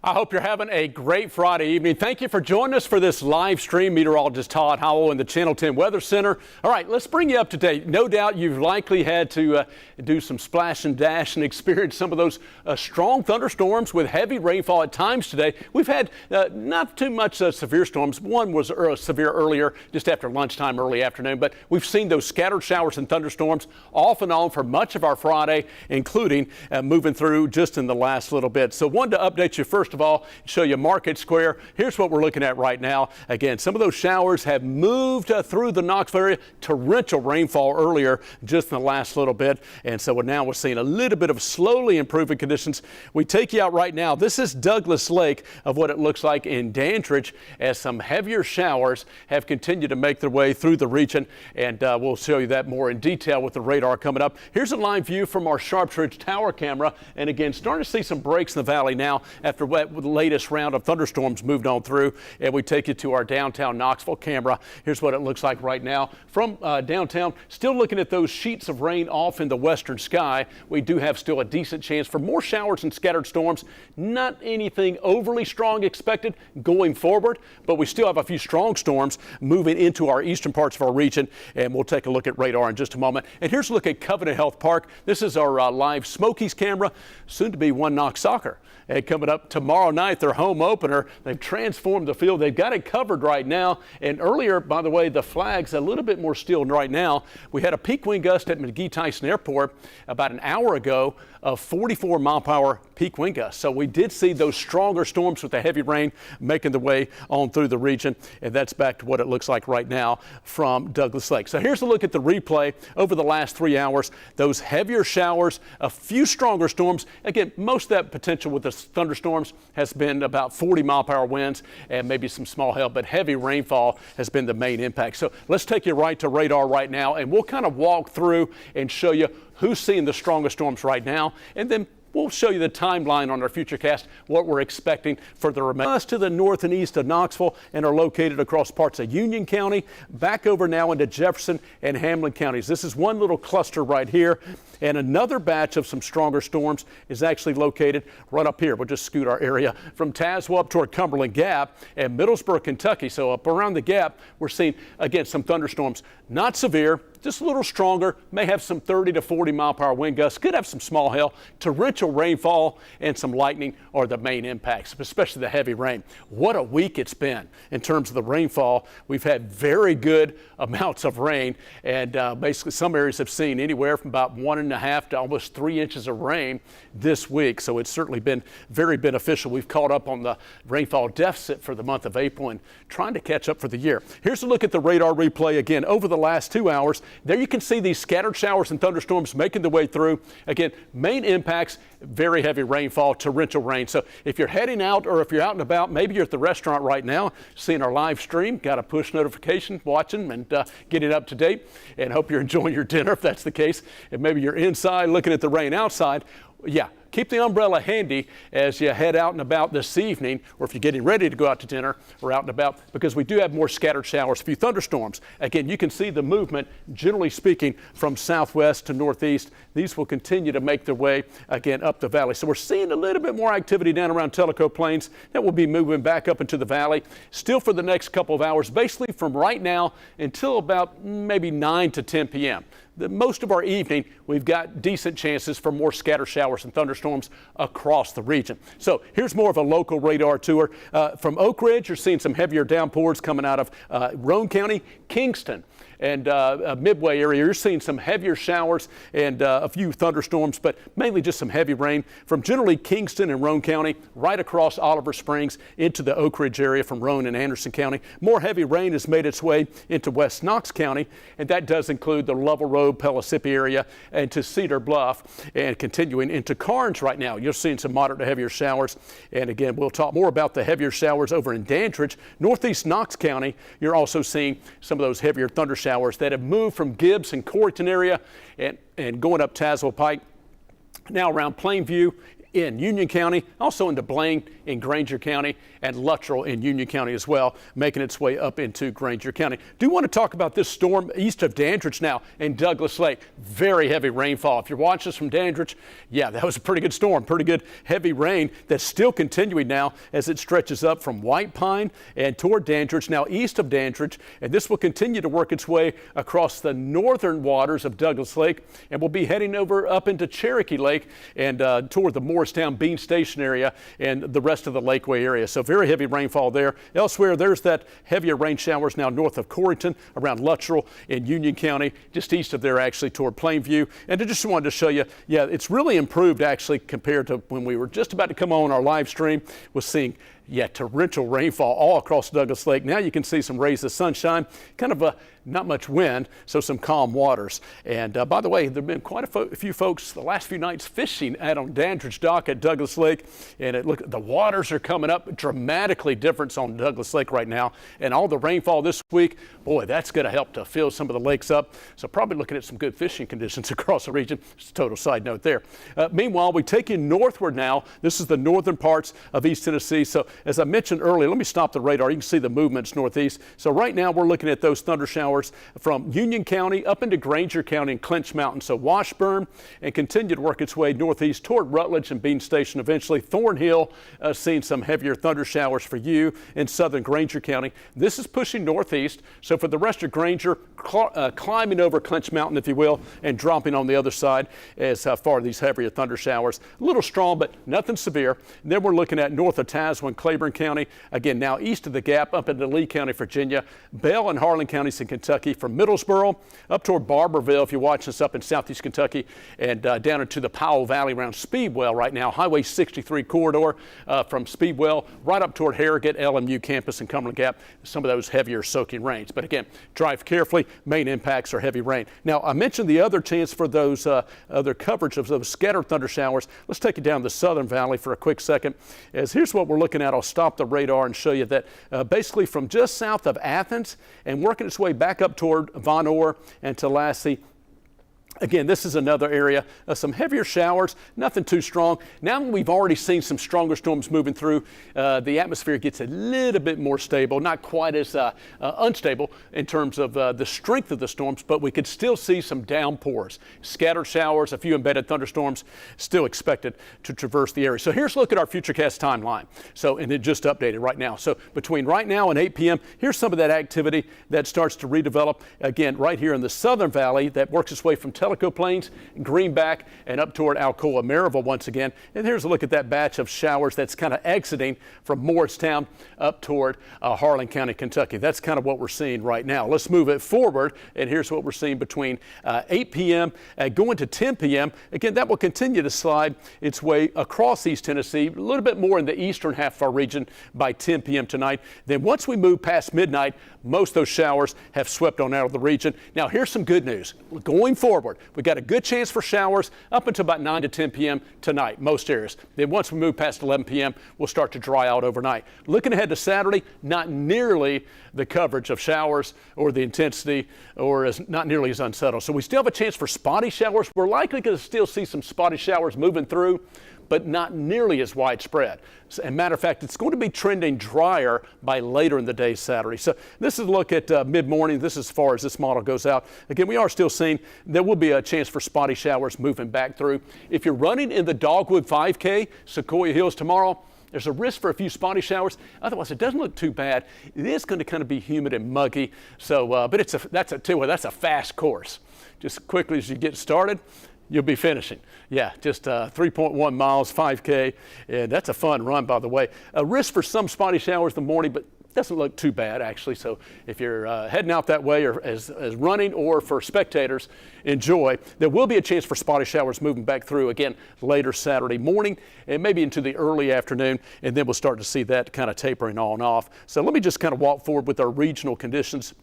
I hope you're having a great Friday evening. Thank you for joining us for this live stream. Meteorologist Todd Howell in the Channel 10 Weather Center. All right, let's bring you up to date. No doubt you've likely had to do some splash and dash and experience some of those strong thunderstorms with heavy rainfall at times today. We've had not too much severe storms. One was severe earlier, just after lunchtime, early afternoon. But we've seen those scattered showers and thunderstorms off and on for much of our Friday, including moving through just in the last little bit. So wanted to update you first of all, show you Market Square. Here's what we're looking at right now. Again, some of those showers have moved through the Knoxville area. Torrential rainfall earlier just in the last little bit. And so now we're seeing a little bit of slowly improving conditions. We take you out right now. This is Douglas Lake of what it looks like in Dandridge as some heavier showers have continued to make their way through the region. And we'll show you that more in detail with the radar coming up. Here's a live view from our Sharps Ridge Tower camera. And again, starting to see some breaks in the valley now after the latest round of thunderstorms moved on through. And we take you to our downtown Knoxville camera. Here's what it looks like right now from downtown. Still looking at those sheets of rain off in the western sky. We do have still a decent chance for more showers and scattered storms. Not anything overly strong expected going forward, but we still have a few strong storms moving into our eastern parts of our region. And we'll take a look at radar in just a moment. And here's a look at Covenant Health Park. This is our live Smokies camera, soon to be One Knox Soccer. And coming up tomorrow night, their home opener. They've transformed the field. They've got it covered right now. And earlier, by the way, the flag's a little bit more still right now. We had a peak wind gust at McGee-Tyson Airport about an hour ago of 44 mile per hour peak wind gusts. So we did see those stronger storms with the heavy rain making their way on through the region. And that's back to what it looks like right now from Douglas Lake. So here's a look at the replay over the last 3 hours. Those heavier showers, a few stronger storms. Again, most of that potential with the thunderstorms has been about 40 mile per hour winds and maybe some small hail, but heavy rainfall has been the main impact. So let's take you right to radar right now, and we'll kind of walk through and show you who's seeing the strongest storms right now, and then we'll show you the timeline on our Futurecast, what we're expecting for the remainder. Us to the north and east of Knoxville and are located across parts of Union County, back over now into Jefferson and Hamlin counties. This is one little cluster right here, and another batch of some stronger storms is actually located right up here. We'll just scoot our area from Tazewell up toward Cumberland Gap and Middlesboro, Kentucky. So up around the Gap, we're seeing, again, some thunderstorms. Not severe, just a little stronger, may have some 30 to 40 mile per hour wind gusts, could have some small hail. Torrential rainfall and some lightning are the main impacts, especially the heavy rain. What a week it's been in terms of the rainfall. We've had very good amounts of rain, and basically some areas have seen anywhere from about 1.5 to almost 3 inches of rain this week. So it's certainly been very beneficial. We've caught up on the rainfall deficit for the month of April and trying to catch up for the year. Here's a look at the radar replay again over the last 2 hours. There you can see these scattered showers and thunderstorms making their way through. Again, main impacts, very heavy rainfall, torrential rain. So if you're heading out or if you're out and about, maybe you're at the restaurant right now, seeing our live stream, got a push notification, watching and getting up to date, and hope you're enjoying your dinner if that's the case. And maybe you're inside looking at the rain outside. Yeah, keep the umbrella handy as you head out and about this evening, or if you're getting ready to go out to dinner or out and about, because we do have more scattered showers, a few thunderstorms. Again, you can see the movement, generally speaking, from southwest to northeast. These will continue to make their way, again, up the valley. So we're seeing a little bit more activity down around Tellico Plains. That will be moving back up into the valley, still for the next couple of hours, basically from right now until about maybe 9 to 10 p.m. Most of our evening, we've got decent chances for more scattered showers and thunderstorms across the region. So here's more of a local radar tour. From Oak Ridge, you're seeing some heavier downpours coming out of Roane County, Kingston, and Midway area. You're seeing some heavier showers and a few thunderstorms, but mainly just some heavy rain from generally Kingston and Roane County right across Oliver Springs into the Oak Ridge area from Roane and Anderson County. More heavy rain has made its way into West Knox County, and that does include the Lovell Road, Pellissippi area and to Cedar Bluff, and continuing into Carnes right now. You're seeing some moderate to heavier showers. And again, we'll talk more about the heavier showers over in Dandridge. Northeast Knox County, you're also seeing some of those heavier thunder showers that have moved from Gibbs and Corrigan area and going up Tazewell Pike. Now around Plainview, in Union County, also into Blaine in Granger County, and Luttrell in Union County as well, making its way up into Granger County. Do want to talk about this storm east of Dandridge now in Douglas Lake. Very heavy rainfall. If you're watching us from Dandridge, yeah, that was a pretty good storm, pretty good heavy rain that's still continuing now as it stretches up from White Pine and toward Dandridge, now east of Dandridge, and this will continue to work its way across the northern waters of Douglas Lake, and we'll be heading over up into Cherokee Lake and toward the Morristown Bean Station area and the rest of the Lakeway area. So very heavy rainfall there. Elsewhere, there's that heavier rain showers now north of Corrington, around Luttrell in Union County, just east of there actually toward Plainview. And I just wanted to show you, yeah, it's really improved actually compared to when we were just about to come on our live stream, was seeing torrential rainfall all across Douglas Lake. Now you can see some rays of sunshine, kind of not much wind, so some calm waters. And by the way, there have been quite a few folks the last few nights fishing out on Dandridge Dock at Douglas Lake, and the waters are coming up dramatically different on Douglas Lake right now. And all the rainfall this week, boy, that's going to help to fill some of the lakes up. So probably looking at some good fishing conditions across the region. Just a total side note there. Meanwhile, we take you northward now. This is the northern parts of East Tennessee. So as I mentioned earlier, let me stop the radar. You can see the movements northeast. So right now we're looking at those thunder showers from Union County up into Granger County and Clinch Mountain. So Washburn, and continue to work its way northeast toward Rutledge and Bean Station. Eventually Thornhill, seeing some heavier thunder showers for you in southern Granger County. This is pushing northeast. So for the rest of Granger, climbing over Clinch Mountain, if you will, and dropping on the other side as far as these heavier thunder showers. A little strong, but nothing severe. And then we're looking at north of Tazewell and Claiborne County. Again, now east of the Gap up into Lee County, Virginia. Bell and Harlan counties in Kentucky. From Middlesboro up toward Barberville, if you're watching us up in southeast Kentucky, and down into the Powell Valley around Speedwell right now. Highway 63 corridor from Speedwell right up toward Harrogate, LMU campus, and Cumberland Gap. Some of those heavier soaking rains. But again, drive carefully. Main impacts are heavy rain. Now, I mentioned the other chance for those other coverage of those scattered thunder showers. Let's take you down the Southern Valley for a quick second. As here's what we're looking at. I'll stop the radar and show you that basically from just south of Athens and working its way back up toward Von Orr and Tallahassee. Again, this is another area of some heavier showers, nothing too strong. Now we've already seen some stronger storms moving through, the atmosphere gets a little bit more stable, not quite as unstable in terms of the strength of the storms, but we could still see some downpours, scattered showers, a few embedded thunderstorms still expected to traverse the area. So here's a look at our Futurecast timeline. So, and it just updated right now. So between right now and 8 p.m., here's some of that activity that starts to redevelop, again, right here in the Southern Valley that works its way from Tellico Plains, Greenback, and up toward Alcoa, Maryville once again. And here's a look at that batch of showers that's kind of exiting from Morristown up toward Harlan County, Kentucky. That's kind of what we're seeing right now. Let's move it forward, and here's what we're seeing between 8 p.m. Going to 10 p.m. Again, that will continue to slide its way across East Tennessee, a little bit more in the eastern half of our region by 10 p.m. tonight. Then once we move past midnight, most of those showers have swept on out of the region. Now, here's some good news. Going forward, we got a good chance for showers up until about 9 to 10 p.m. tonight, most areas. Then once we move past 11 p.m., we'll start to dry out overnight. Looking ahead to Saturday, not nearly the coverage of showers or the intensity, or not nearly as unsettled. So we still have a chance for spotty showers. We're likely going to still see some spotty showers moving through, but not nearly as widespread. As a matter of fact, it's going to be trending drier by later in the day Saturday. So this is a look at mid-morning. This is as far as this model goes out. Again, we are still seeing there will be a chance for spotty showers moving back through. If you're running in the Dogwood 5K, Sequoia Hills tomorrow, there's a risk for a few spotty showers. Otherwise, it doesn't look too bad. It is going to kind of be humid and muggy. So, but that's a fast course. Just quickly as you get started, you'll be finishing. Yeah, just 3.1 miles, 5K, and that's a fun run, by the way. A risk for some spotty showers in the morning, but doesn't look too bad, actually. So if you're heading out that way or as running, or for spectators, enjoy. There will be a chance for spotty showers moving back through, again, later Saturday morning and maybe into the early afternoon, and then we'll start to see that kind of tapering on off. So let me just kind of walk forward with our regional conditions.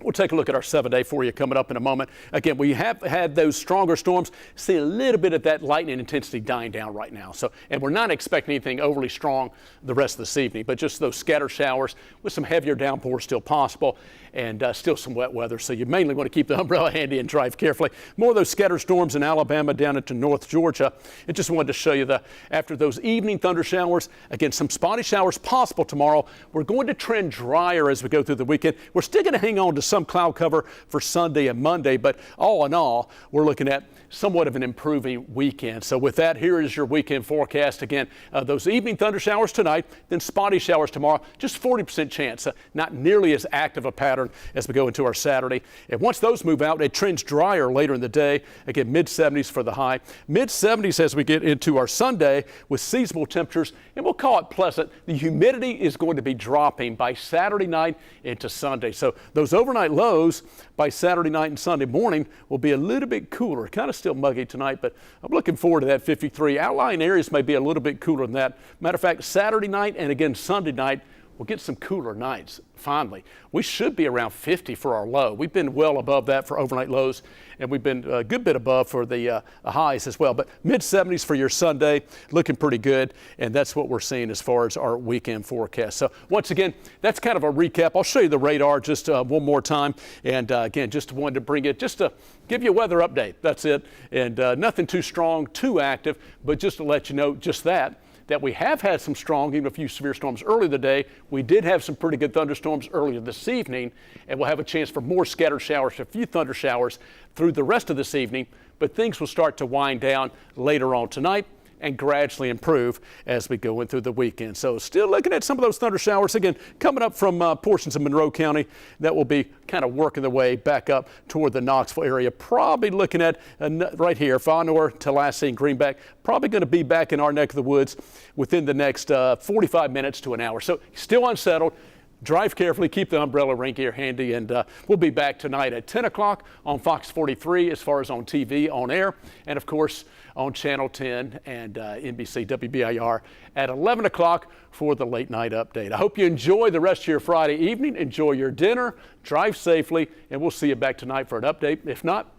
We'll take a look at our 7-day for you coming up in a moment. Again, we have had those stronger storms. See a little bit of that lightning intensity dying down right now. And we're not expecting anything overly strong the rest of this evening, but just those scattered showers with some heavier downpours still possible, and still some wet weather. So you mainly want to keep the umbrella handy and drive carefully. More of those scattered storms in Alabama down into North Georgia. And just wanted to show you after those evening thunder showers, again, some spotty showers possible tomorrow. We're going to trend drier as we go through the weekend. We're still going to hang on to some cloud cover for Sunday and Monday, but all in all, we're looking at somewhat of an improving weekend. So with that, here is your weekend forecast. Again, those evening thunder showers tonight, then spotty showers tomorrow, just 40% chance, not nearly as active a pattern as we go into our Saturday. And once those move out, it trends drier later in the day. Again, mid-70s for the high, mid-70s as we get into our Sunday with seasonable temperatures, and we'll call it pleasant. The humidity is going to be dropping by Saturday night into Sunday. So those overnight lows by Saturday night and Sunday morning will be a little bit cooler. Kind of still muggy tonight, but I'm looking forward to that 53. Outlying areas may be a little bit cooler than that. Matter of fact, Saturday night and again Sunday night, we'll get some cooler nights. Finally, we should be around 50 for our low. We've been well above that for overnight lows, and we've been a good bit above for the highs as well. But mid-70s for your Sunday, looking pretty good, and that's what we're seeing as far as our weekend forecast. So once again, that's kind of a recap. I'll show you the radar just one more time, and again, just wanted to bring it just to give you a weather update. That's it, and nothing too strong, too active, but just to let you know just that we have had some strong, even a few severe storms early in the day. We did have some pretty good thunderstorms earlier this evening, and we'll have a chance for more scattered showers, a few thunder showers through the rest of this evening, but things will start to wind down later on tonight and gradually improve as we go in through the weekend. So still looking at some of those thunder showers, again, coming up from portions of Monroe County that will be kind of working their way back up toward the Knoxville area. Probably looking at right here, Vonore, Tallahassee, and Greenback, probably going to be back in our neck of the woods within the next 45 minutes to an hour. So still unsettled. Drive carefully, keep the umbrella rain gear handy, and we'll be back tonight at 10 o'clock on Fox 43 as far as on TV, on air, and of course on Channel 10 and NBC WBIR at 11 o'clock for the late night update. I hope you enjoy the rest of your Friday evening. Enjoy your dinner, drive safely, and we'll see you back tonight for an update. If not,